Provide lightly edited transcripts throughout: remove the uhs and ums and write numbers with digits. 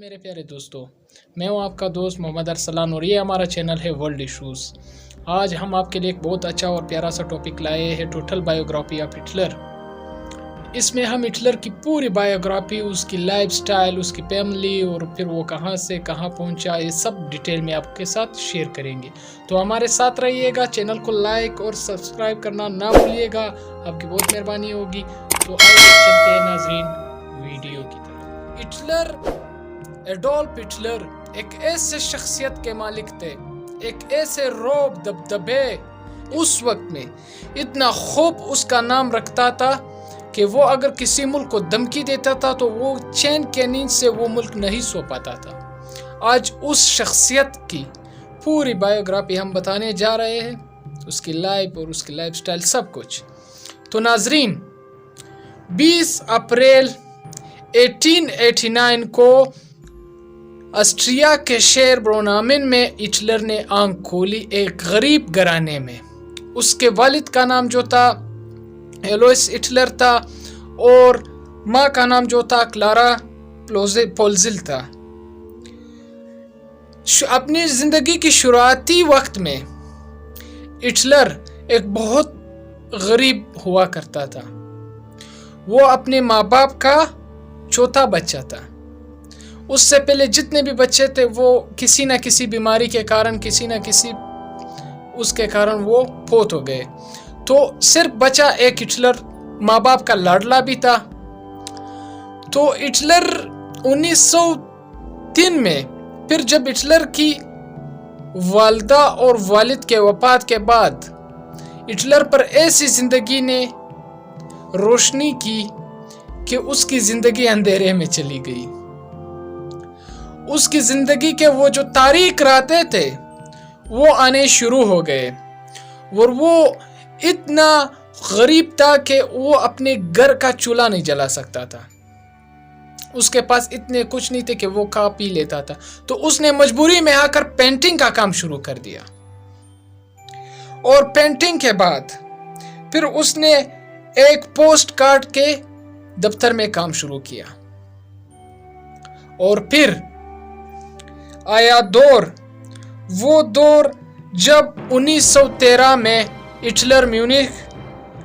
मेरे प्यारे दोस्तों, मैं हूं आपका दोस्त मोहम्मद अरसलान और ये हमारा चैनल है वर्ल्ड इश्यूज़। आज हम आपके लिए एक बहुत अच्छा और प्यारा सा टॉपिक लाए हैं, टोटल बायोग्राफी ऑफ हिटलर। इसमें हम हिटलर की पूरी बायोग्राफी, उसकी लाइफस्टाइल, उसकी फैमिली और फिर वो कहां से कहां पहुंचा, ये सब डिटेल में आपके साथ शेयर करेंगे। तो हमारे साथ रहिएगा, चैनल को लाइक और सब्सक्राइब करना ना भूलिएगा, आपकी बहुत मेहरबानी होगी। तो आइए चलते हैं नाजरीन वीडियो की तरफ। हिटलर, एडोल्फ हिटलर एक ऐसे शख्सियत के मालिक थे, एक ऐसे रौब दबदबे उस वक्त में इतना खूब उसका नाम रखता था कि वो अगर किसी मुल्क को धमकी देता था तो वो चैन के नींद से वो मुल्क नहीं सो पाता था। आज उस शख्सियत की पूरी बायोग्राफी हम बताने जा रहे हैं, उसकी लाइफ और उसकी लाइफस्टाइल सब कुछ। तो नाजरीन, 20 अप्रैल 1889 को ऑस्ट्रिया के शहर ब्रोनामिन में हिटलर ने आंख खोली, एक गरीब घराने में। उसके वालिद का नाम जो था एलोइस हिटलर था और माँ का नाम जो था क्लारा पोल्जिल था। अपनी जिंदगी की शुरुआती वक्त में हिटलर एक बहुत गरीब हुआ करता था। वो अपने माँ बाप का चौथा बच्चा था। उससे पहले जितने भी बच्चे थे वो किसी न किसी बीमारी के कारण, किसी न किसी उसके कारण वो फौत हो गए। तो सिर्फ बचा एक हिटलर, माँ बाप का लाडला भी था। तो हिटलर 1903 में फिर जब हिटलर की वालिदा और वालिद के वफात के बाद हिटलर पर ऐसी जिंदगी ने रोशनी की कि उसकी जिंदगी अंधेरे में चली गई। उसकी जिंदगी के वो जो तारीक रातें थे वो आने शुरू हो गए और वो इतना गरीब था कि वो अपने घर का चूल्हा नहीं जला सकता था। उसके पास इतने कुछ नहीं थे कि वो खा पी लेता था। तो उसने मजबूरी में आकर पेंटिंग का काम शुरू कर दिया और पेंटिंग के बाद फिर उसने एक पोस्ट कार्ड के दफ्तर में काम शुरू किया। और फिर आया दौर, वो दौर जब 1913 में हिटलर म्यूनिख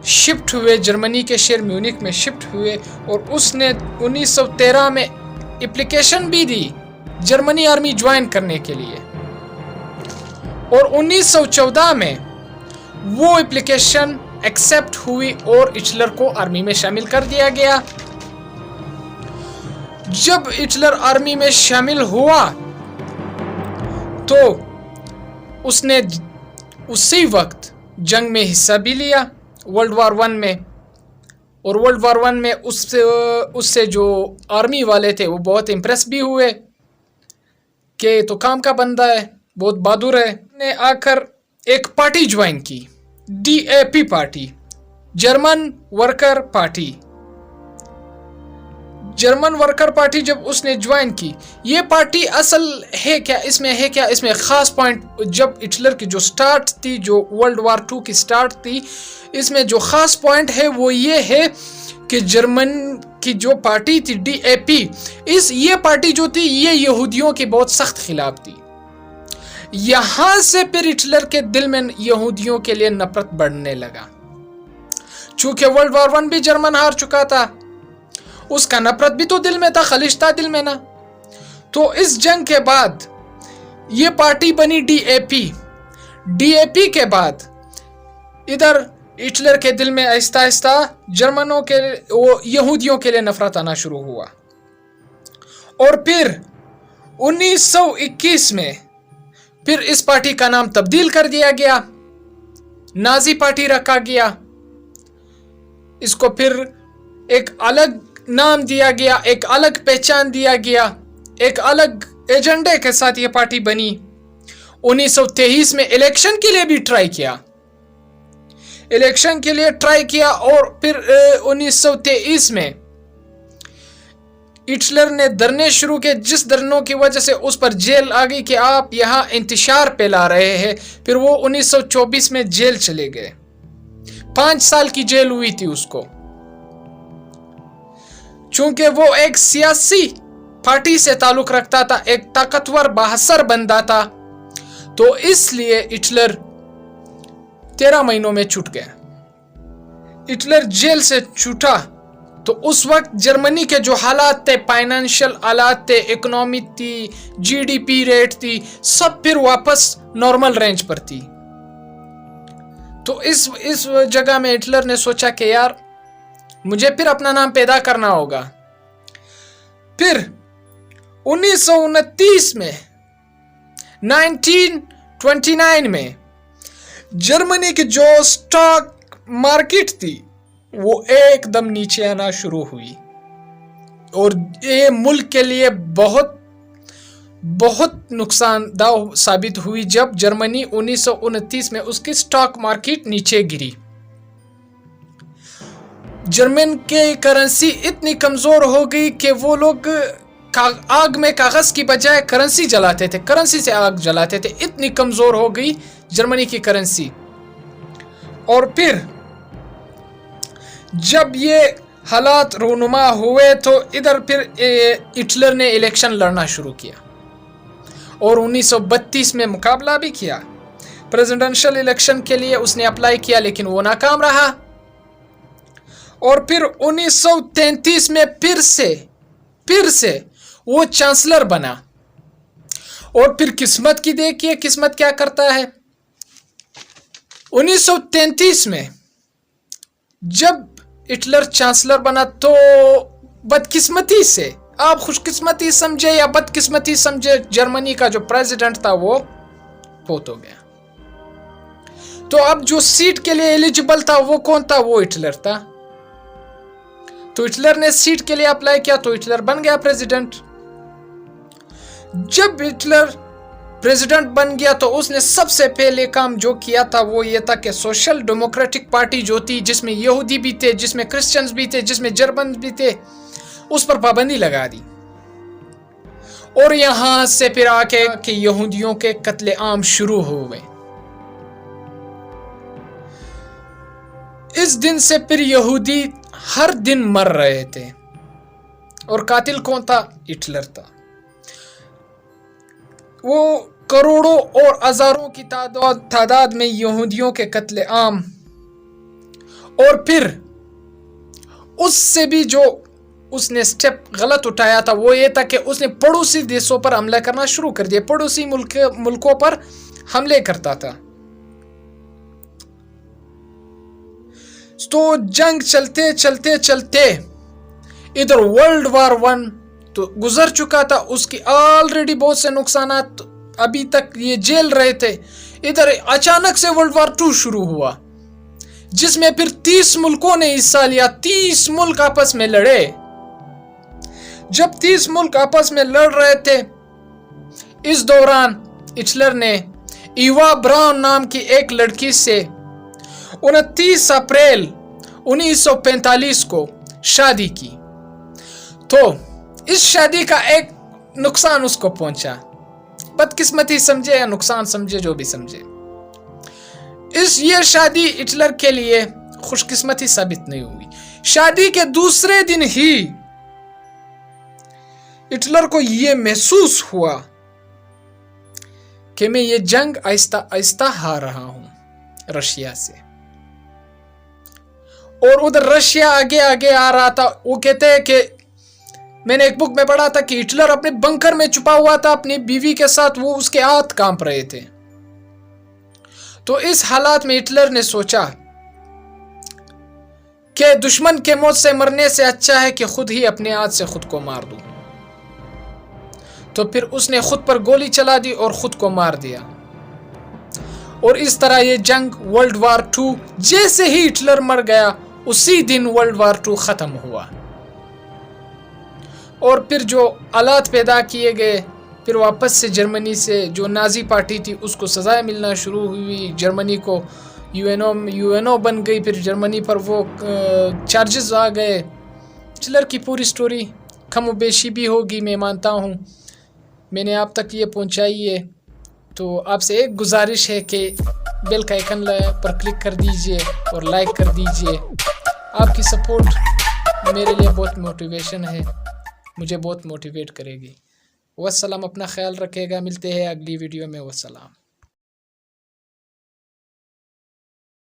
शिफ्ट हुए, जर्मनी के शहर म्यूनिख में शिफ्ट हुए और उसने 1913 में एप्लीकेशन भी दी जर्मनी आर्मी ज्वाइन करने के लिए। और 1914 में वो एप्लीकेशन एक्सेप्ट हुई और हिटलर को आर्मी में शामिल कर दिया गया। जब हिटलर आर्मी में शामिल हुआ तो उसने उसी वक्त जंग में हिस्सा भी लिया, वर्ल्ड वार 1 में। और वर्ल्ड वार 1 में उससे जो आर्मी वाले थे वो बहुत इम्प्रेस भी हुए कि तो काम का बंदा है, बहुत बहादुर है। ने आकर एक पार्टी ज्वाइन की, DAP party, German worker party. German worker party जब उसने ज्वाइन की, ये पार्टी असल है क्या, इसमें खास पॉइंट, जब हिटलर की जो स्टार्ट थी, जो वर्ल्ड वार 2 की स्टार्ट थी, इसमें जो खास पॉइंट है वो ये है कि जर्मन की जो पार्टी थी DAP, ये पार्टी जो थी ये यहूदियों की बहुत सख्त खिलाफ थी। यहां से फिर हिटलर के दिल में यहूदियों के लिए नफरत बढ़ने लगा। चूंकि वर्ल्ड वार 1 भी जर्मन हार चुका था, उसका नफरत भी तो दिल में था, खलिश था दिल में ना। तो इस जंग के बाद ये पार्टी बनी DAP के बाद इधर हिटलर के दिल में आहिस्ता आहिस्ता जर्मनों के, वो यहूदियों के लिए नफरत आना शुरू हुआ। और फिर 1921 में फिर इस पार्टी का नाम तब्दील कर दिया गया, नाजी पार्टी रखा गया। इसको फिर एक अलग नाम दिया गया, एक अलग पहचान दिया गया, एक अलग एजेंडे के साथ ये पार्टी बनी। 1923 में इलेक्शन के लिए भी ट्राई किया, और फिर 1923 में हिटलर ने धरने शुरू किए, जिस धरनों की वजह से उस पर जेल आ गई कि आप यहां इंतशार फैला रहे हैं। फिर वो 1924 में जेल चले गए, 5 साल की जेल हुई थी उसको। चूंकि वो एक सियासी पार्टी से ताल्लुक रखता था, एक ताकतवर बाहसर बंदा था, तो इसलिए हिटलर 13 महीनों में छूट गया। हिटलर जेल से छूटा तो उस वक्त जर्मनी के जो हालात थे, फाइनेंशियल हालात थे, इकोनॉमी थी, जीडीपी रेट थी, सब फिर वापस नॉर्मल रेंज पर थी। तो इस जगह में हिटलर ने सोचा कि यार मुझे फिर अपना नाम पैदा करना होगा। फिर 1929 में 1929 में जर्मनी की जो स्टॉक मार्केट थी वो एकदम नीचे आना शुरू हुई और ये मुल्क के लिए बहुत बहुत नुकसानदायक साबित हुई जब जर्मनी 1929 में उसकी स्टॉक मार्केट नीचे गिरी। जर्मन के करेंसी इतनी कमजोर हो गई कि वो लोग आग में कागज की बजाय करेंसी जलाते थे, करेंसी से आग जलाते थे, इतनी कमजोर हो गई जर्मनी की करेंसी। और फिर जब ये हालात रूनुमा हुए तो इधर फिर हिटलर ने इलेक्शन लड़ना शुरू किया और 1932 में मुकाबला भी किया। प्रेसिडेंशियल इलेक्शन के लिए उसने अप्लाई किया लेकिन वो नाकाम रहा। और फिर 1933 में फिर से वो चांसलर बना। और फिर किस्मत की देखिए किस्मत क्या करता है। 1933 में जब हिटलर चांसलर बना तो बदकिस्मती से, आप खुशकिस्मती समझे या बदकिस्मती समझे, जर्मनी का जो प्रेसिडेंट था वो फोत हो गया। तो अब जो सीट के लिए एलिजिबल था वो कौन था? वो हिटलर था। तो हिटलर ने सीट के लिए अप्लाई किया तो हिटलर बन गया प्रेसिडेंट। जब हिटलर प्रेसिडेंट बन गया तो उसने सबसे पहले काम जो किया था वो ये था कि सोशल डेमोक्रेटिक पार्टी जो थी, जिसमें यहूदी भी थे, जिसमें क्रिश्चियंस भी थे, जिसमें जर्मन भी थे, उस पर पाबंदी लगा दी। और यहां से फिर आके कि यहूदियों के कत्लेआम शुरू हो गए। इस दिन से फिर यहूदी हर दिन मर रहे थे। और कातिल कौन था? हिटलर था। वो करोड़ों और हजारों की तादाद में यहूदियों के कत्लेआम। और फिर उससे भी जो उसने स्टेप गलत उठाया था वो ये था कि उसने पड़ोसी देशों पर हमला करना शुरू कर दिया, पड़ोसी मुल्कों पर हमले करता था। तो जंग चलते चलते चलते इधर वर्ल्ड वार 1 तो गुजर चुका था, उसकी ऑलरेडी बहुत से नुकसानात अभी तक ये झेल रहे थे। इधर अचानक से वर्ल्ड वार 2 शुरू हुआ जिसमें फिर 30 मुल्कों ने हिस्सा लिया। 30 मुल्क आपस में लड़े। जब 30 मुल्क आपस में लड़ रहे थे, इस दौरान हिटलर ने इवा ब्राउन नाम की एक लड़की से 29 अप्रैल 1945 को शादी की। तो इस शादी का एक नुकसान उसको पहुंचा, बदकिस्मती समझे या नुकसान समझे, जो भी समझे। ये शादी हिटलर के लिए खुशकिस्मती साबित नहीं हुई। शादी के दूसरे दिन ही हिटलर को यह महसूस हुआ कि मैं ये जंग आहिस्ता आहिस्ता हार रहा हूं रशिया से। और उधर रशिया आगे आगे आ रहा था। वो कहते हैं कि मैंने एक बुक में पढ़ा था कि हिटलर अपने बंकर में छुपा हुआ था अपनी बीवी के साथ, वो उसके हाथ कांप रहे थे। तो इस हालात में हिटलर ने सोचा कि दुश्मन के मौत से मरने से अच्छा है कि खुद ही अपने हाथ से खुद को मार दूं। तो फिर उसने खुद पर गोली चला दी और खुद को मार दिया। और इस तरह ये जंग वर्ल्ड वार 2, जैसे ही हिटलर मर गया उसी दिन वर्ल्ड वार 2 खत्म हुआ। और फिर जो हालात पैदा किए गए, फिर वापस से जर्मनी से जो नाजी पार्टी थी उसको सजाएं मिलना शुरू हुई। जर्मनी को यूएनओ बन गई। फिर जर्मनी पर वो चार्जेस आ गए। हिटलर की पूरी स्टोरी कमोबेशी भी होगी, मैं मानता हूँ मैंने आप तक ये पहुँचाई है। तो आपसे एक गुजारिश है कि बेल का आइकन पर क्लिक कर दीजिए और लाइक कर दीजिए। आपकी सपोर्ट मेरे लिए बहुत मोटिवेशन है। मुझे बहुत मोटिवेट करेगी। वस्सलाम, अपना ख्याल रखिएगा, मिलते हैं अगली वीडियो में। वस्सलाम।